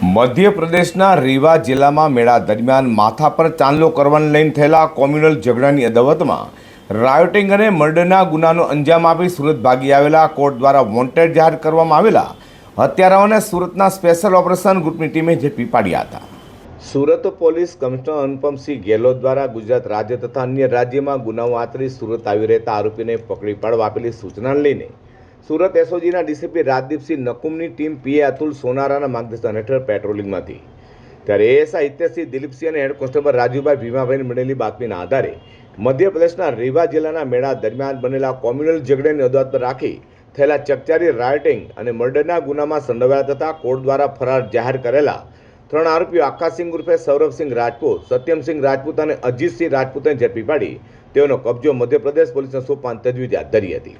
મધ્યપ્રદેશના રીવા જિલ્લામાં મેળા દરમિયાન માથા પર ચાંદલો કરવાને લઈને થયેલા કોમ્યુનલ ઝઘડાની અદાવતમાં રાયોટિંગ અને મર્ડરના ગુનાનો અંજામ આપી સુરત ભાગી આવેલા કોર્ટ દ્વારા વોન્ટેડ જાહેર કરવામાં આવેલા હત્યારાઓને સુરતના સ્પેશિયલ ઓપરેશન ગ્રુપની ટીમે ઝડપી પાડ્યા હતા। સુરત પોલીસ કમિશનર અનુપમસિંહ ગેહલોત દ્વારા ગુજરાત રાજ્ય તથા અન્ય રાજ્યમાં ગુનાઓ આચરી સુરત આવી રહેતા આરોપીને પકડી પાડવા આપેલી સૂચનાને લઈને સુરત એસઓજીના ડીસીપી રાજદીપસિંહ નકુમની ટીમ પીએ અતુલ સોનારાના માર્ગદર્શન હેઠળ પેટ્રોલિંગમાં હતી। ત્યારે એએસઆઈ હિતેશસિંહ દિલીપસિંહ અને હેડ કોન્સ્ટેબલ રાજુભાઈ ભીમાભાઈને મળેલી બાતમીના આધારે મધ્યપ્રદેશના રીવા જિલ્લાના મેળા દરમિયાન બનેલા કોમ્યુનલ ઝઘડાની અદાવત પર રાખી થયેલા ચકચારી રાયોટિંગ અને મર્ડરના ગુનામાં સંડોવાયેલા તથા કોર્ટ દ્વારા ફરાર જાહેર કરેલા 3 આરોપીઓ આકાશસિંહ ઉર્ફે સૌરભસિંહ રાજપૂત, સત્યમસિંહ રાજપૂત અને અજીતસિંહ રાજપૂતને ઝડપી પાડી તેઓનો કબજો મધ્યપ્રદેશ પોલીસને સોંપવાની તજવીજ હાથ ધરી હતી।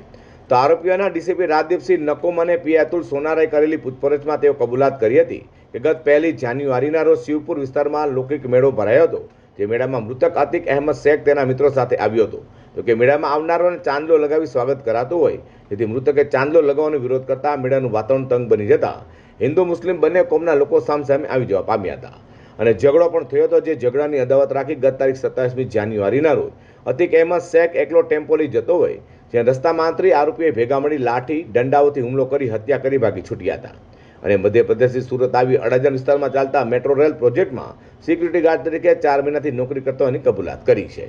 તો આરોપીઓના ડીસીપી રાજદીપસિંહ નકુમ અને પીએ અતુલ સોનારાએ કરેલી પૂછપરછમાં તેઓ કબૂલાત કરી હતી કે ગત 1 જાન્યુઆરીના રોજ શિવપુર વિસ્તારમાં લૌકિક મેળો ભરાયો હતો। જે મેળામાં મૃતક આતિક અહેમદ શેખ તેના મિત્રો સાથે આવ્યો હતો। તો કે મેળામાં આવનારોને ચાંદલો લગાવી સ્વાગત કરાતું હોય, જેથી મૃતકે ચાંદલો લગાવવાનો વિરોધ કરતા મેળાનું વાતાવરણ તંગ બની જતા હિન્દુ મુસ્લિમ બંને કોમના લોકો સામે આવી જવા પામ્યા હતા અને ઝઘડો પણ થયો હતો। જે ઝઘડાની અદાવત રાખી ગત તારીખ 27 જાન્યુઆરીના રોજ આતિક અહેમદ શેખ એકલો ટેમ્પો લઈ જતો હોય, જ્યાં રસ્તામાં આંતરી આરોપીએ ભેગા મળી લાઠી દંડાઓથી હુમલો કરી હત્યા કરી ભાગી છૂટ્યા હતા અને મધ્યપ્રદેશથી સુરત આવી અડાજણ વિસ્તારમાં ચાલતા મેટ્રો રેલ પ્રોજેક્ટમાં સિક્યુરિટી ગાર્ડ તરીકે 4 મહિનાથી નોકરી કરતો હોવાની કબૂલાત કરી છે।